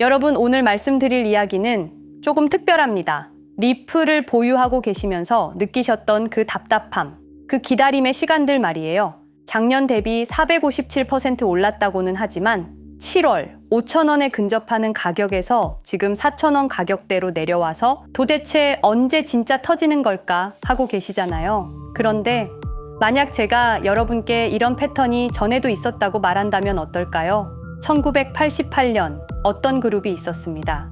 여러분, 오늘 말씀드릴 이야기는 조금 특별합니다. 리플을 보유하고 계시면서 느끼셨던 그 답답함, 그 기다림의 시간들 말이에요. 작년 대비 457% 올랐다고는 하지만 7월 5,000원에 근접하는 가격에서 지금 4,000원 가격대로 내려와서 도대체 언제 진짜 터지는 걸까 하고 계시잖아요. 그런데 만약 제가 여러분께 이런 패턴이 전에도 있었다고 말한다면 어떨까요? 1988년 어떤 그룹이 있었습니다.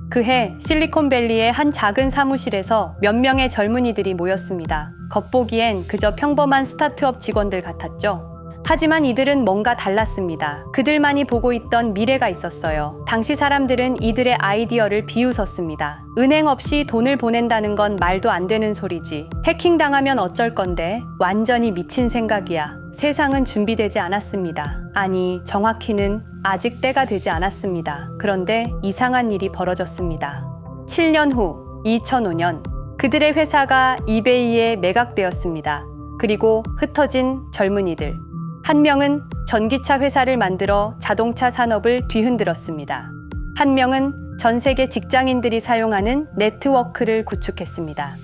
그해 실리콘밸리의 한 작은 사무실에서 몇 명의 젊은이들이 모였습니다. 겉보기엔 그저 평범한 스타트업 직원들 같았죠. 하지만 이들은 뭔가 달랐습니다. 그들만이 보고 있던 미래가 있었어요. 당시 사람들은 이들의 아이디어를 비웃었습니다. 은행 없이 돈을 보낸다는 건 말도 안 되는 소리지. 해킹당하면 어쩔 건데? 완전히 미친 생각이야. 세상은 준비되지 않았습니다. 아니, 정확히는 아직 때가 되지 않았습니다. 그런데 이상한 일이 벌어졌습니다. 7년 후 2005년 그들의 회사가 이베이에 매각되었습니다. 그리고 흩어진 젊은이들. 한 명은 전기차 회사를 만들어 자동차 산업을 뒤흔들었습니다. 한 명은 전 세계 직장인들이 사용하는 네트워크를 구축했습니다.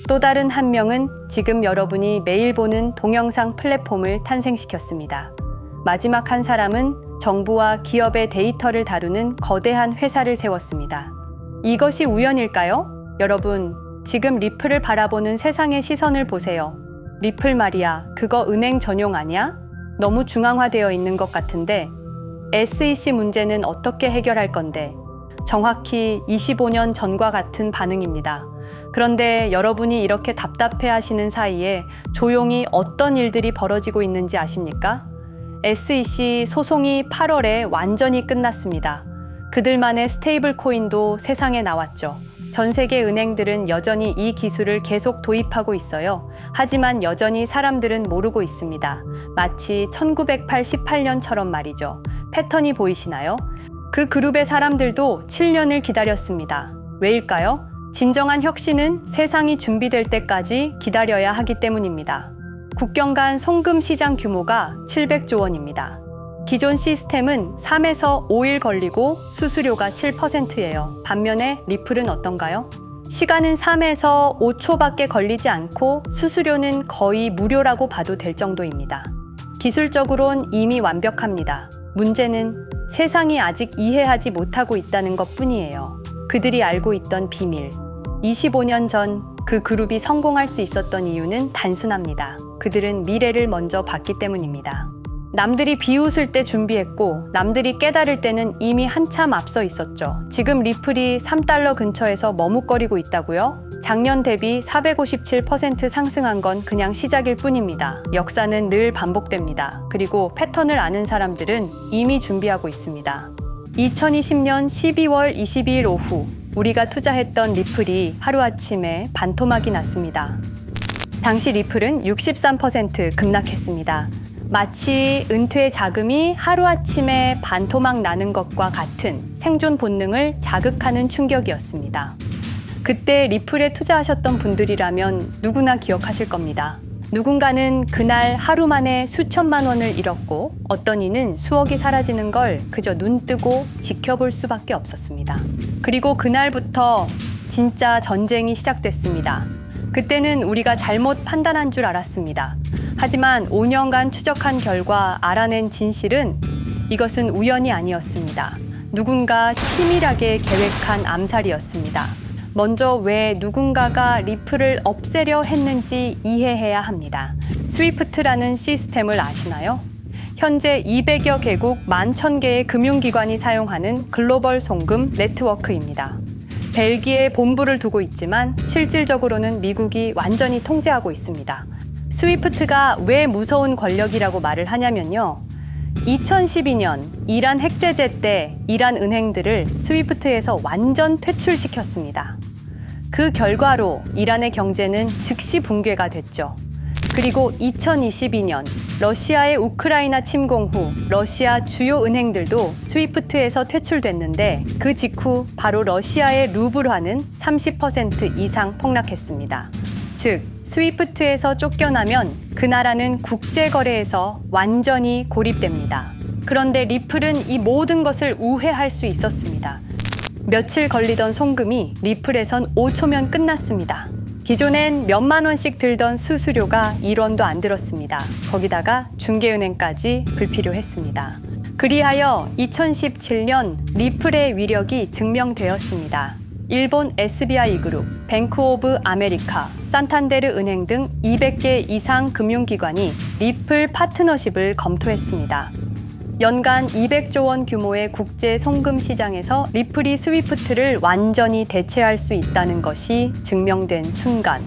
또 다른 한 명은 지금 여러분이 매일 보는 동영상 플랫폼을 탄생시켰습니다. 마지막 한 사람은 정부와 기업의 데이터를 다루는 거대한 회사를 세웠습니다. 이것이 우연일까요? 여러분, 지금 리플을 바라보는 세상의 시선을 보세요. 리플 말이야, 그거 은행 전용 아니야? 너무 중앙화되어 있는 것 같은데 SEC 문제는 어떻게 해결할 건데? 정확히 25년 전과 같은 반응입니다. 그런데 여러분이 이렇게 답답해 하시는 사이에 조용히 어떤 일들이 벌어지고 있는지 아십니까? SEC 소송이 8월에 완전히 끝났습니다. 그들만의 스테이블 코인도 세상에 나왔죠. 전 세계 은행들은 여전히 이 기술을 계속 도입하고 있어요. 하지만 여전히 사람들은 모르고 있습니다. 마치 1988년처럼 말이죠. 패턴이 보이시나요? 그 그룹의 사람들도 7년을 기다렸습니다. 왜일까요? 진정한 혁신은 세상이 준비될 때까지 기다려야 하기 때문입니다. 국경 간 송금 시장 규모가 700조 원입니다. 기존 시스템은 3에서 5일 걸리고 수수료가 7%예요. 반면에 리플은 어떤가요? 시간은 3에서 5초밖에 걸리지 않고 수수료는 거의 무료라고 봐도 될 정도입니다. 기술적으론 이미 완벽합니다. 문제는 세상이 아직 이해하지 못하고 있다는 것뿐이에요. 그들이 알고 있던 비밀. 25년 전 그 그룹이 성공할 수 있었던 이유는 단순합니다. 그들은 미래를 먼저 봤기 때문입니다. 남들이 비웃을 때 준비했고 남들이 깨달을 때는 이미 한참 앞서 있었죠. 지금 리플이 3달러 근처에서 머뭇거리고 있다고요? 작년 대비 457% 상승한 건 그냥 시작일 뿐입니다. 역사는 늘 반복됩니다. 그리고 패턴을 아는 사람들은 이미 준비하고 있습니다. 2020년 12월 22일 오후 우리가 투자했던 리플이 하루아침에 반토막이 났습니다. 당시 리플은 63% 급락했습니다. 마치 은퇴 자금이 하루아침에 반토막 나는 것과 같은 생존 본능을 자극하는 충격이었습니다. 그때 리플에 투자하셨던 분들이라면 누구나 기억하실 겁니다. 누군가는 그날 하루 만에 수천만 원을 잃었고 어떤 이는 수억이 사라지는 걸 그저 눈 뜨고 지켜볼 수밖에 없었습니다. 그리고 그날부터 진짜 전쟁이 시작됐습니다. 그때는 우리가 잘못 판단한 줄 알았습니다. 하지만 5년간 추적한 결과 알아낸 진실은 이것은 우연이 아니었습니다. 누군가 치밀하게 계획한 암살이었습니다. 먼저 왜 누군가가 리플을 없애려 했는지 이해해야 합니다. 스위프트라는 시스템을 아시나요? 현재 200여 개국 11,000개의 금융기관이 사용하는 글로벌 송금 네트워크입니다. 벨기에에 본부를 두고 있지만 실질적으로는 미국이 완전히 통제하고 있습니다. 스위프트가 왜 무서운 권력이라고 말을 하냐면요. 2012년 이란 핵제재 때 이란 은행들을 스위프트에서 완전 퇴출시켰습니다. 그 결과로 이란의 경제는 즉시 붕괴가 됐죠. 그리고 2022년 러시아의 우크라이나 침공 후 러시아 주요 은행들도 스위프트에서 퇴출됐는데 그 직후 바로 러시아의 루블화는 30% 이상 폭락했습니다. 즉, 스위프트에서 쫓겨나면 그 나라는 국제거래에서 완전히 고립됩니다. 그런데 리플은 이 모든 것을 우회할 수 있었습니다. 며칠 걸리던 송금이 리플에선 5초면 끝났습니다. 기존엔 몇만 원씩 들던 수수료가 1원도 안 들었습니다. 거기다가 중개은행까지 불필요했습니다. 그리하여 2017년 리플의 위력이 증명되었습니다. 일본 SBI 그룹, 뱅크 오브 아메리카, 산탄데르 은행 등 200개 이상 금융기관이 리플 파트너십을 검토했습니다. 연간 200조 원 규모의 국제 송금 시장에서 리플이 스위프트를 완전히 대체할 수 있다는 것이 증명된 순간,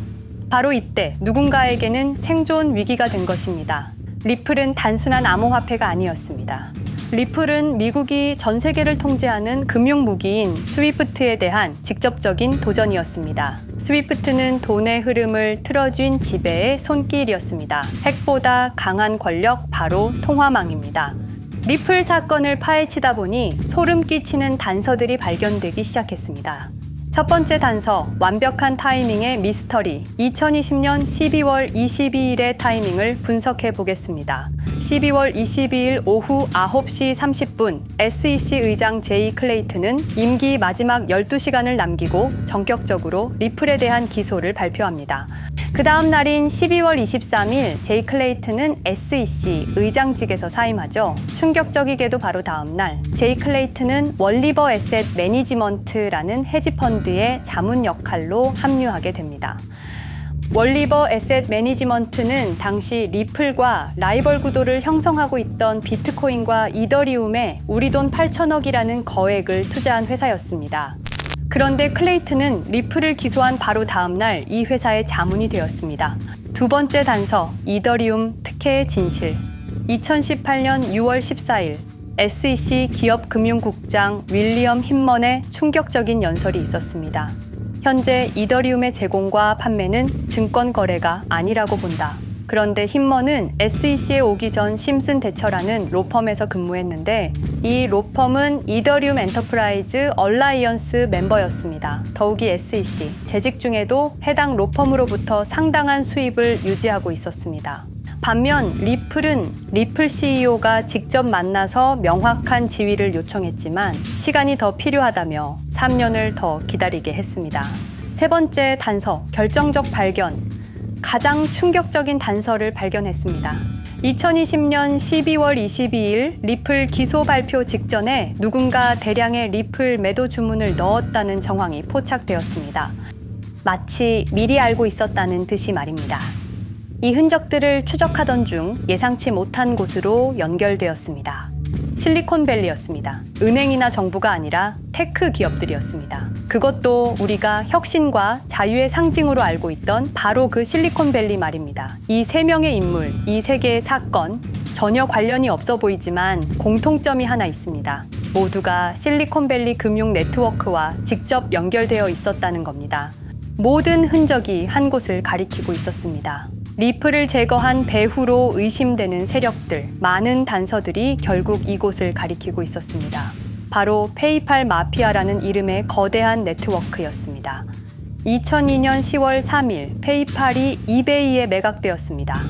바로 이때 누군가에게는 생존 위기가 된 것입니다. 리플은 단순한 암호화폐가 아니었습니다. 리플은 미국이 전 세계를 통제하는 금융 무기인 스위프트에 대한 직접적인 도전이었습니다. 스위프트는 돈의 흐름을 틀어쥔 지배의 손길이었습니다. 핵보다 강한 권력, 바로 통화망입니다. 리플 사건을 파헤치다 보니 소름 끼치는 단서들이 발견되기 시작했습니다. 첫 번째 단서, 완벽한 타이밍의 미스터리. 2020년 12월 22일의 타이밍을 분석해 보겠습니다. 12월 22일 오후 9시 30분, SEC 의장 제이 클레이튼은 임기 마지막 12시간을 남기고 전격적으로 리플에 대한 기소를 발표합니다. 그 다음 날인 12월 23일, 제이 클레이튼은 SEC 의장직에서 사임하죠. 충격적이게도 바로 다음 날, 제이 클레이튼은 월리버 에셋 매니지먼트라는 헤지펀드의 자문 역할로 합류하게 됩니다. 월리버 에셋 매니지먼트는 당시 리플과 라이벌 구도를 형성하고 있던 비트코인과 이더리움에 우리 돈 8천억이라는 거액을 투자한 회사였습니다. 그런데 클레이튼은 리플을 기소한 바로 다음 날 이 회사의 자문이 되었습니다. 두 번째 단서, 이더리움 특혜의 진실. 2018년 6월 14일, SEC 기업금융국장 윌리엄 힘먼의 충격적인 연설이 있었습니다. 현재 이더리움의 제공과 판매는 증권 거래가 아니라고 본다. 그런데 힘먼은 SEC에 오기 전 심슨 대처라는 로펌에서 근무했는데 이 로펌은 이더리움 엔터프라이즈 얼라이언스 멤버였습니다. 더욱이 SEC, 재직 중에도 해당 로펌으로부터 상당한 수입을 유지하고 있었습니다. 반면 리플은 리플 CEO가 직접 만나서 명확한 지위를 요청했지만 시간이 더 필요하다며 3년을 더 기다리게 했습니다. 세 번째 단서, 결정적 발견. 가장 충격적인 단서를 발견했습니다. 2020년 12월 22일 리플 기소 발표 직전에 누군가 대량의 리플 매도 주문을 넣었다는 정황이 포착되었습니다. 마치 미리 알고 있었다는 듯이 말입니다. 이 흔적들을 추적하던 중 예상치 못한 곳으로 연결되었습니다. 실리콘밸리였습니다. 은행이나 정부가 아니라 테크 기업들이었습니다. 그것도 우리가 혁신과 자유의 상징으로 알고 있던 바로 그 실리콘밸리 말입니다. 이 세 명의 인물, 이 세 개의 사건, 전혀 관련이 없어 보이지만 공통점이 하나 있습니다. 모두가 실리콘밸리 금융 네트워크와 직접 연결되어 있었다는 겁니다. 모든 흔적이 한 곳을 가리키고 있었습니다. 리플을 제거한 배후로 의심되는 세력들, 많은 단서들이 결국 이곳을 가리키고 있었습니다. 바로 페이팔 마피아라는 이름의 거대한 네트워크였습니다. 2002년 10월 3일 페이팔이 이베이에 매각되었습니다.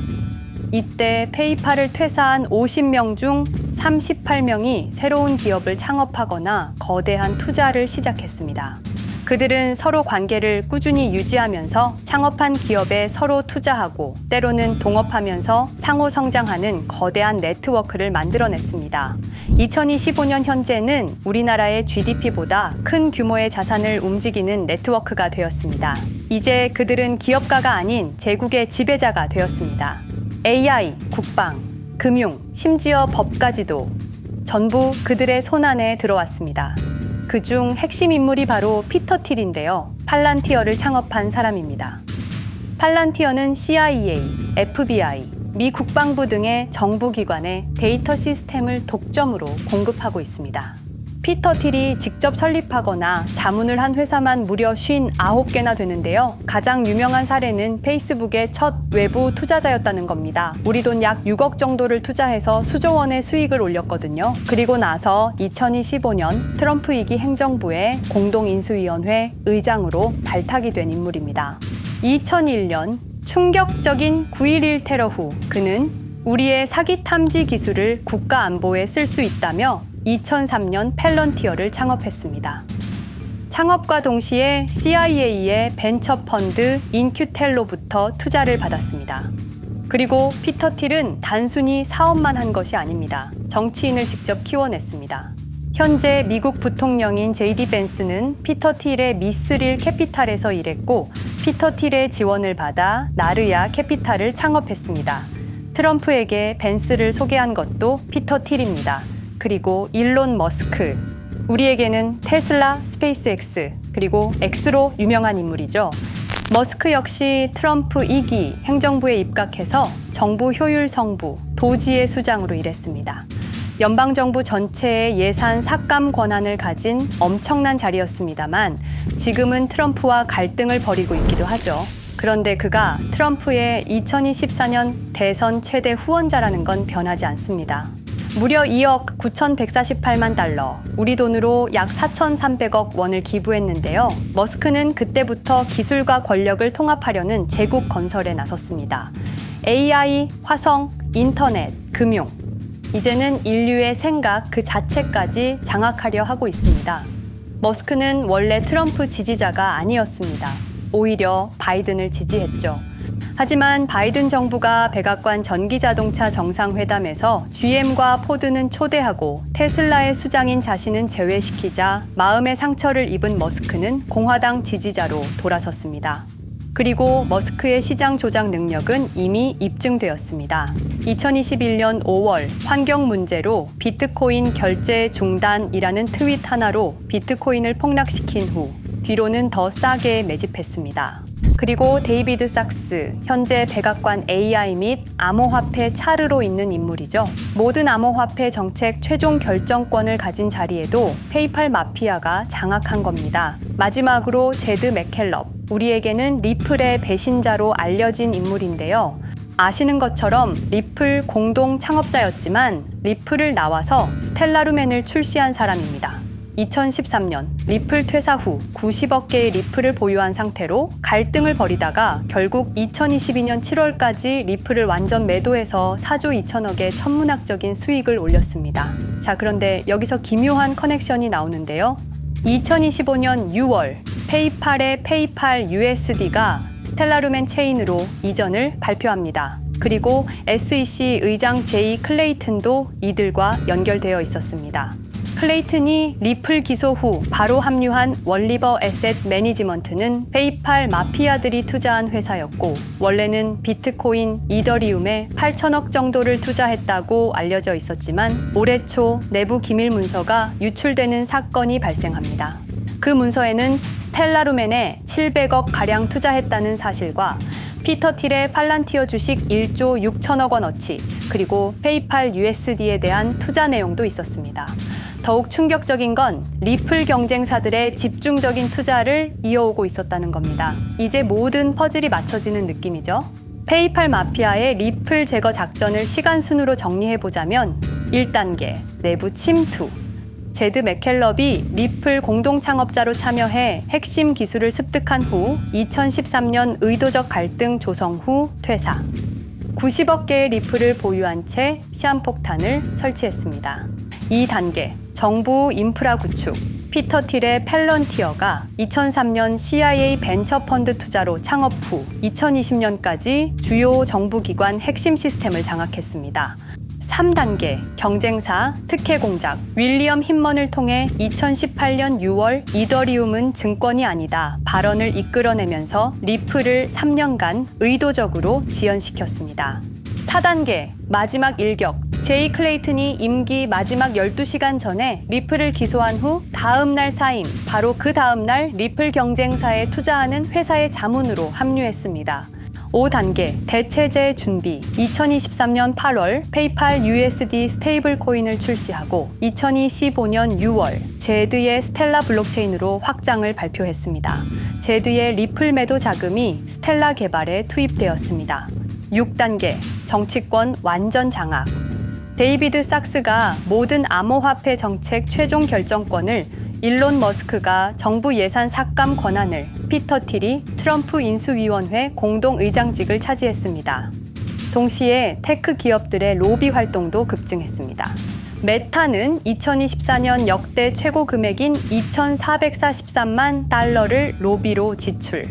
이때 페이팔을 퇴사한 50명 중 38명이 새로운 기업을 창업하거나 거대한 투자를 시작했습니다. 그들은 서로 관계를 꾸준히 유지하면서 창업한 기업에 서로 투자하고 때로는 동업하면서 상호 성장하는 거대한 네트워크를 만들어냈습니다. 2025년 현재는 우리나라의 GDP보다 큰 규모의 자산을 움직이는 네트워크가 되었습니다. 이제 그들은 기업가가 아닌 제국의 지배자가 되었습니다. AI, 국방, 금융, 심지어 법까지도 전부 그들의 손안에 들어왔습니다. 그중 핵심 인물이 바로 피터 틸인데요. 팔란티어를 창업한 사람입니다. 팔란티어는 CIA, FBI, 미 국방부 등의 정부기관에 데이터 시스템을 독점으로 공급하고 있습니다. 피터 틸이 직접 설립하거나 자문을 한 회사만 무려 59개나 되는데요. 가장 유명한 사례는 페이스북의 첫 외부 투자자였다는 겁니다. 우리 돈 약 6억 정도를 투자해서 수조 원의 수익을 올렸거든요. 그리고 나서 2025년 트럼프 2기 행정부의 공동인수위원회 의장으로 발탁이 된 인물입니다. 2001년 충격적인 9.11 테러 후 그는 우리의 사기 탐지 기술을 국가 안보에 쓸 수 있다며 2003년 펠런티어를 창업했습니다. 창업과 동시에 CIA의 벤처 펀드 인큐텔로부터 투자를 받았습니다. 그리고 피터 틸은 단순히 사업만 한 것이 아닙니다. 정치인을 직접 키워냈습니다. 현재 미국 부통령인 JD 벤스는 피터 틸의 미스릴 캐피탈에서 일했고 피터 틸의 지원을 받아 나르야 캐피탈을 창업했습니다. 트럼프에게 벤스를 소개한 것도 피터 틸입니다. 그리고 일론 머스크, 우리에게는 테슬라, 스페이스X, 그리고 X로 유명한 인물이죠. 머스크 역시 트럼프 2기 행정부에 입각해서 정부 효율 성부, 도지의 수장으로 일했습니다. 연방정부 전체의 예산 삭감 권한을 가진 엄청난 자리였습니다만 지금은 트럼프와 갈등을 벌이고 있기도 하죠. 그런데 그가 트럼프의 2024년 대선 최대 후원자라는 건 변하지 않습니다. 무려 2억 9,148만 달러, 우리 돈으로 약 4,300억 원을 기부했는데요. 머스크는 그때부터 기술과 권력을 통합하려는 제국 건설에 나섰습니다. AI, 화성, 인터넷, 금융, 이제는 인류의 생각 그 자체까지 장악하려 하고 있습니다. 머스크는 원래 트럼프 지지자가 아니었습니다. 오히려 바이든을 지지했죠. 하지만 바이든 정부가 백악관 전기자동차 정상회담에서 GM과 포드는 초대하고 테슬라의 수장인 자신은 제외시키자 마음의 상처를 입은 머스크는 공화당 지지자로 돌아섰습니다. 그리고 머스크의 시장 조작 능력은 이미 입증되었습니다. 2021년 5월 환경 문제로 비트코인 결제 중단이라는 트윗 하나로 비트코인을 폭락시킨 후 뒤로는 더 싸게 매집했습니다. 그리고 데이비드 sak스, 현재 백악관 AI 및 암호화폐 차르로 있는 인물이죠. 모든 암호화폐 정책 최종 결정권을 가진 자리에도 페이팔 마피아가 장악한 겁니다. 마지막으로 제드 맥켈럽, 우리에게는 리플의 배신자로 알려진 인물인데요. 아시는 것처럼 리플 공동 창업자였지만 리플을 나와서 스텔라루멘을 출시한 사람입니다. 2013년 리플 퇴사 후 90억 개의 리플을 보유한 상태로 갈등을 벌이다가 결국 2022년 7월까지 리플을 완전 매도해서 4조 2천억의 천문학적인 수익을 올렸습니다. 자, 그런데 여기서 기묘한 커넥션이 나오는데요. 2025년 6월 페이팔의 페이팔 USD가 스텔라루멘 체인으로 이전을 발표합니다. 그리고 SEC 의장 제이 클레이튼도 이들과 연결되어 있었습니다. 클레이튼이 리플 기소 후 바로 합류한 월리버 에셋 매니지먼트는 페이팔 마피아들이 투자한 회사였고 원래는 비트코인, 이더리움에 8천억 정도를 투자했다고 알려져 있었지만 올해 초 내부 기밀 문서가 유출되는 사건이 발생합니다. 그 문서에는 스텔라루멘에 700억 가량 투자했다는 사실과 피터 틸의 팔란티어 주식 1조 6천억 원어치, 그리고 페이팔 USD에 대한 투자 내용도 있었습니다. 더욱 충격적인 건 리플 경쟁사들의 집중적인 투자를 이어오고 있었다는 겁니다. 이제 모든 퍼즐이 맞춰지는 느낌이죠. 페이팔 마피아의 리플 제거 작전을 시간 순으로 정리해보자면 1단계, 내부 침투. 제드 맥켈럽이 리플 공동 창업자로 참여해 핵심 기술을 습득한 후 2013년 의도적 갈등 조성 후 퇴사. 90억 개의 리플을 보유한 채 시한폭탄을 설치했습니다. 2단계, 정부 인프라 구축. 피터 틸의 펠런티어가 2003년 CIA 벤처 펀드 투자로 창업 후 2020년까지 주요 정부기관 핵심 시스템을 장악했습니다. 3단계, 경쟁사, 특혜 공작. 윌리엄 힘먼을 통해 2018년 6월 이더리움은 증권이 아니다 발언을 이끌어내면서 리플을 3년간 의도적으로 지연시켰습니다. 4단계, 마지막 일격. 제이 클레이튼이 임기 마지막 12시간 전에 리플을 기소한 후 다음 날 사임, 바로 그 다음 날 리플 경쟁사에 투자하는 회사의 자문으로 합류했습니다. 5단계, 대체제 준비. 2023년 8월 페이팔 USD 스테이블 코인을 출시하고 2025년 6월 제드의 스텔라 블록체인으로 확장을 발표했습니다. 제드의 리플 매도 자금이 스텔라 개발에 투입되었습니다. 6단계, 정치권 완전 장악. 데이비드 sak스가 모든 암호화폐 정책 최종 결정권을, 일론 머스크가 정부 예산 삭감 권한을, 피터 틸이 트럼프 인수위원회 공동의장직을 차지했습니다. 동시에 테크 기업들의 로비 활동도 급증했습니다. 메타는 2024년 역대 최고 금액인 2,443만 달러를 로비로 지출.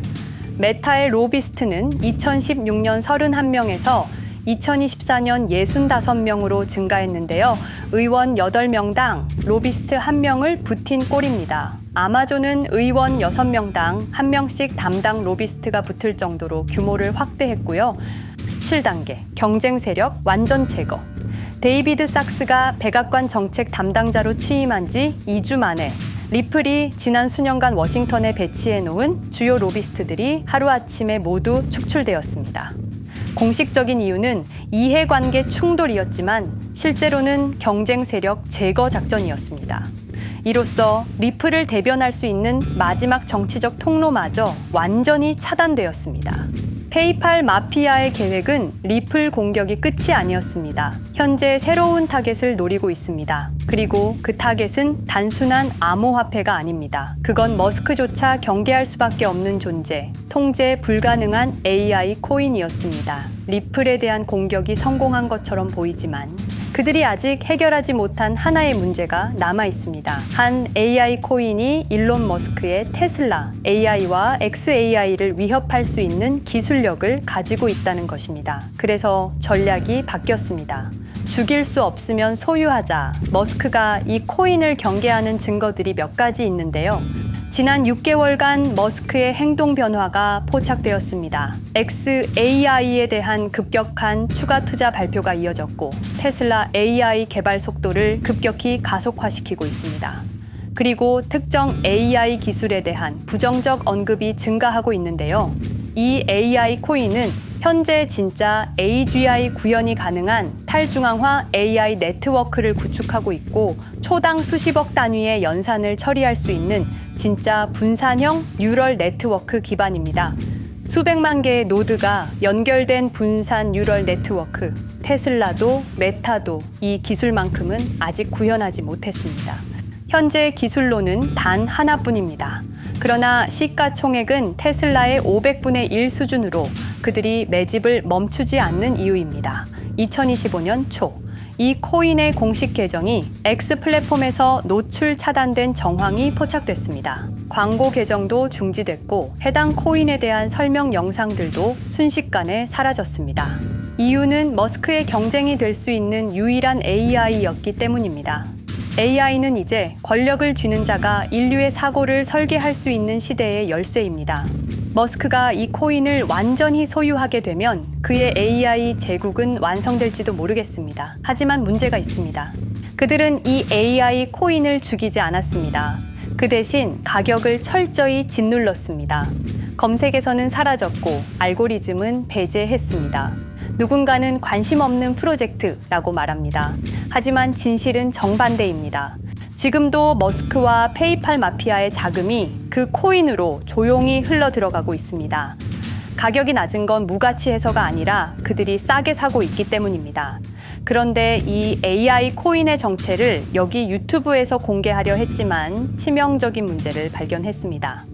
메타의 로비스트는 2016년 31명에서 2024년 65명으로 증가했는데요. 의원 8명당 로비스트 1명을 붙인 꼴입니다. 아마존은 의원 6명당 1명씩 담당 로비스트가 붙을 정도로 규모를 확대했고요. 7단계 경쟁 세력 완전 제거. 데이비드 sak스가 백악관 정책 담당자로 취임한 지 2주 만에 리플이 지난 수년간 워싱턴에 배치해 놓은 주요 로비스트들이 하루아침에 모두 축출되었습니다. 공식적인 이유는 이해관계 충돌이었지만 실제로는 경쟁 세력 제거 작전이었습니다. 이로써 리플을 대변할 수 있는 마지막 정치적 통로마저 완전히 차단되었습니다. 페이팔 마피아의 계획은 리플 공격이 끝이 아니었습니다. 현재 새로운 타겟을 노리고 있습니다. 그리고 그 타겟은 단순한 암호화폐가 아닙니다. 그건 머스크조차 경계할 수밖에 없는 존재, 통제 불가능한 AI 코인이었습니다. 리플에 대한 공격이 성공한 것처럼 보이지만 그들이 아직 해결하지 못한 하나의 문제가 남아 있습니다. 한 AI 코인이 일론 머스크의 테슬라 AI와 XAI를 위협할 수 있는 기술력을 가지고 있다는 것입니다. 그래서 전략이 바뀌었습니다. 죽일 수 없으면 소유하자. 머스크가 이 코인을 경계하는 증거들이 몇 가지 있는데요. 지난 6개월간 머스크의 행동 변화가 포착되었습니다. XAI에 대한 급격한 추가 투자 발표가 이어졌고 테슬라 AI 개발 속도를 급격히 가속화시키고 있습니다. 그리고 특정 AI 기술에 대한 부정적 언급이 증가하고 있는데요. 이 AI 코인은 현재 진짜 AGI 구현이 가능한 탈중앙화 AI 네트워크를 구축하고 있고 초당 수십억 단위의 연산을 처리할 수 있는 진짜 분산형 뉴럴 네트워크 기반입니다. 수백만 개의 노드가 연결된 분산 뉴럴 네트워크, 테슬라도 메타도 이 기술만큼은 아직 구현하지 못했습니다. 현재 기술로는 단 하나뿐입니다. 그러나 시가총액은 테슬라의 500분의 1 수준으로 그들이 매집을 멈추지 않는 이유입니다. 2025년 초, 이 코인의 공식 계정이 X 플랫폼에서 노출 차단된 정황이 포착됐습니다. 광고 계정도 중지됐고 해당 코인에 대한 설명 영상들도 순식간에 사라졌습니다. 이유는 머스크의 경쟁이 될 수 있는 유일한 AI였기 때문입니다. AI는 이제 권력을 쥐는 자가 인류의 사고를 설계할 수 있는 시대의 열쇠입니다. 머스크가 이 코인을 완전히 소유하게 되면 그의 AI 제국은 완성될지도 모르겠습니다. 하지만 문제가 있습니다. 그들은 이 AI 코인을 죽이지 않았습니다. 그 대신 가격을 철저히 짓눌렀습니다. 검색에서는 사라졌고 알고리즘은 배제했습니다. 누군가는 관심 없는 프로젝트라고 말합니다. 하지만 진실은 정반대입니다. 지금도 머스크와 페이팔 마피아의 자금이 그 코인으로 조용히 흘러 들어가고 있습니다. 가격이 낮은 건 무가치해서가 아니라 그들이 싸게 사고 있기 때문입니다. 그런데 이 AI 코인의 정체를 여기 유튜브에서 공개하려 했지만 치명적인 문제를 발견했습니다.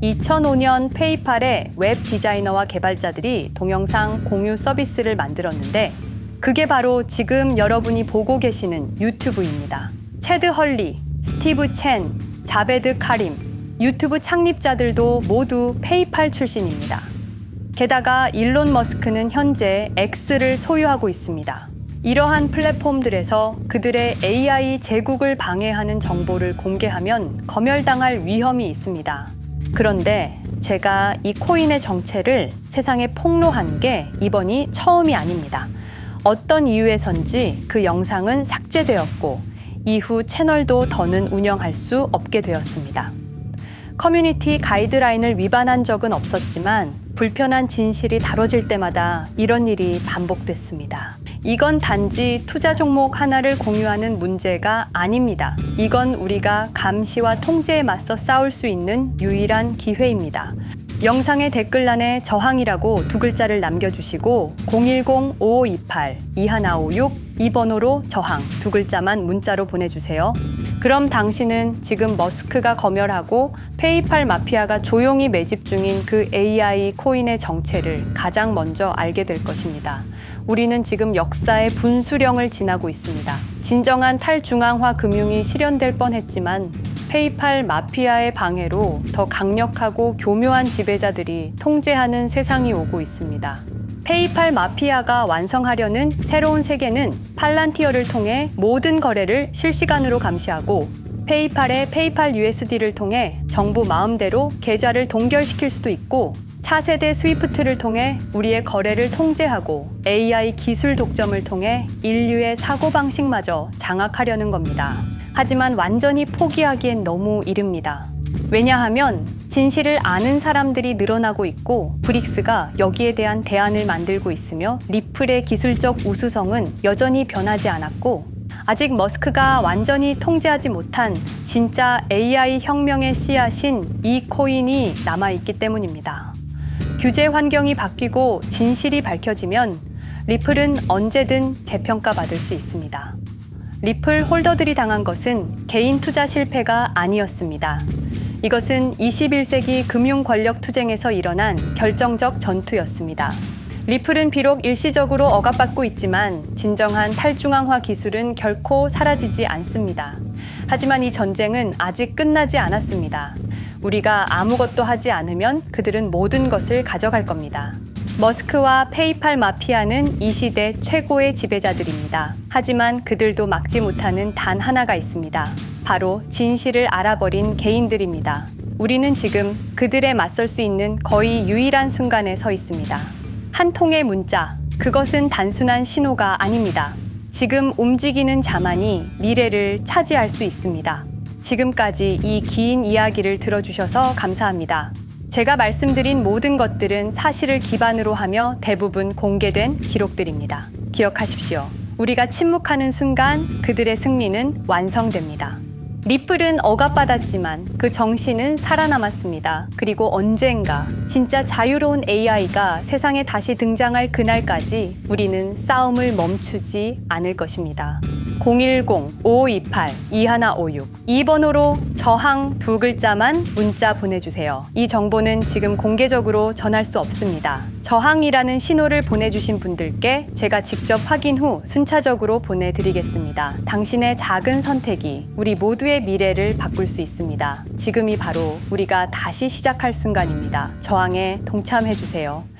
2005년 페이팔의 웹 디자이너와 개발자들이 동영상 공유 서비스를 만들었는데 그게 바로 지금 여러분이 보고 계시는 유튜브입니다. 체드 헐리, 스티브 첸, 자베드 카림, 유튜브 창립자들도 모두 페이팔 출신입니다. 게다가 일론 머스크는 현재 X를 소유하고 있습니다. 이러한 플랫폼들에서 그들의 AI 제국을 방해하는 정보를 공개하면 검열당할 위험이 있습니다. 그런데 제가 이 코인의 정체를 세상에 폭로한 게 이번이 처음이 아닙니다. 어떤 이유에선지 그 영상은 삭제되었고 이후 채널도 더는 운영할 수 없게 되었습니다. 커뮤니티 가이드라인을 위반한 적은 없었지만 불편한 진실이 다뤄질 때마다 이런 일이 반복됐습니다. 이건 단지 투자 종목 하나를 공유하는 문제가 아닙니다. 이건 우리가 감시와 통제에 맞서 싸울 수 있는 유일한 기회입니다. 영상의 댓글란에 저항이라고 2글자를 남겨주시고 010-5528-2156 이 번호로 저항 2글자만 문자로 보내주세요. 그럼 당신은 지금 머스크가 검열하고 페이팔 마피아가 조용히 매집 중인 그 AI 코인의 정체를 가장 먼저 알게 될 것입니다. 우리는 지금 역사의 분수령을 지나고 있습니다. 진정한 탈중앙화 금융이 실현될 뻔했지만 페이팔 마피아의 방해로 더 강력하고 교묘한 지배자들이 통제하는 세상이 오고 있습니다. 페이팔 마피아가 완성하려는 새로운 세계는 팔란티어를 통해 모든 거래를 실시간으로 감시하고 페이팔의 페이팔 USD를 통해 정부 마음대로 계좌를 동결시킬 수도 있고 차세대 스위프트를 통해 우리의 거래를 통제하고 AI 기술 독점을 통해 인류의 사고방식마저 장악하려는 겁니다. 하지만 완전히 포기하기엔 너무 이릅니다. 왜냐하면 진실을 아는 사람들이 늘어나고 있고 브릭스가 여기에 대한 대안을 만들고 있으며 리플의 기술적 우수성은 여전히 변하지 않았고 아직 머스크가 완전히 통제하지 못한 진짜 AI 혁명의 씨앗인 이 코인이 남아있기 때문입니다. 규제 환경이 바뀌고 진실이 밝혀지면 리플은 언제든 재평가받을 수 있습니다. 리플 홀더들이 당한 것은 개인 투자 실패가 아니었습니다. 이것은 21세기 금융 권력 투쟁에서 일어난 결정적 전투였습니다. 리플은 비록 일시적으로 억압받고 있지만 진정한 탈중앙화 기술은 결코 사라지지 않습니다. 하지만 이 전쟁은 아직 끝나지 않았습니다. 우리가 아무것도 하지 않으면 그들은 모든 것을 가져갈 겁니다. 머스크와 페이팔 마피아는 이 시대 최고의 지배자들입니다. 하지만 그들도 막지 못하는 단 하나가 있습니다. 바로 진실을 알아버린 개인들입니다. 우리는 지금 그들에 맞설 수 있는 거의 유일한 순간에 서 있습니다. 한 통의 문자, 그것은 단순한 신호가 아닙니다. 지금 움직이는 자만이 미래를 차지할 수 있습니다. 지금까지 이 긴 이야기를 들어주셔서 감사합니다. 제가 말씀드린 모든 것들은 사실을 기반으로 하며 대부분 공개된 기록들입니다. 기억하십시오. 우리가 침묵하는 순간 그들의 승리는 완성됩니다. 리플은 억압받았지만 그 정신은 살아남았습니다. 그리고 언젠가 진짜 자유로운 AI가 세상에 다시 등장할 그날까지 우리는 싸움을 멈추지 않을 것입니다. 010-5528-2156 이 번호로 저항 두 글자만 문자 보내주세요. 이 정보는 지금 공개적으로 전할 수 없습니다. 저항이라는 신호를 보내주신 분들께 제가 직접 확인 후 순차적으로 보내드리겠습니다. 당신의 작은 선택이 우리 모두의 미래를 바꿀 수 있습니다. 지금이 바로 우리가 다시 시작할 순간입니다. 저항에 동참해주세요.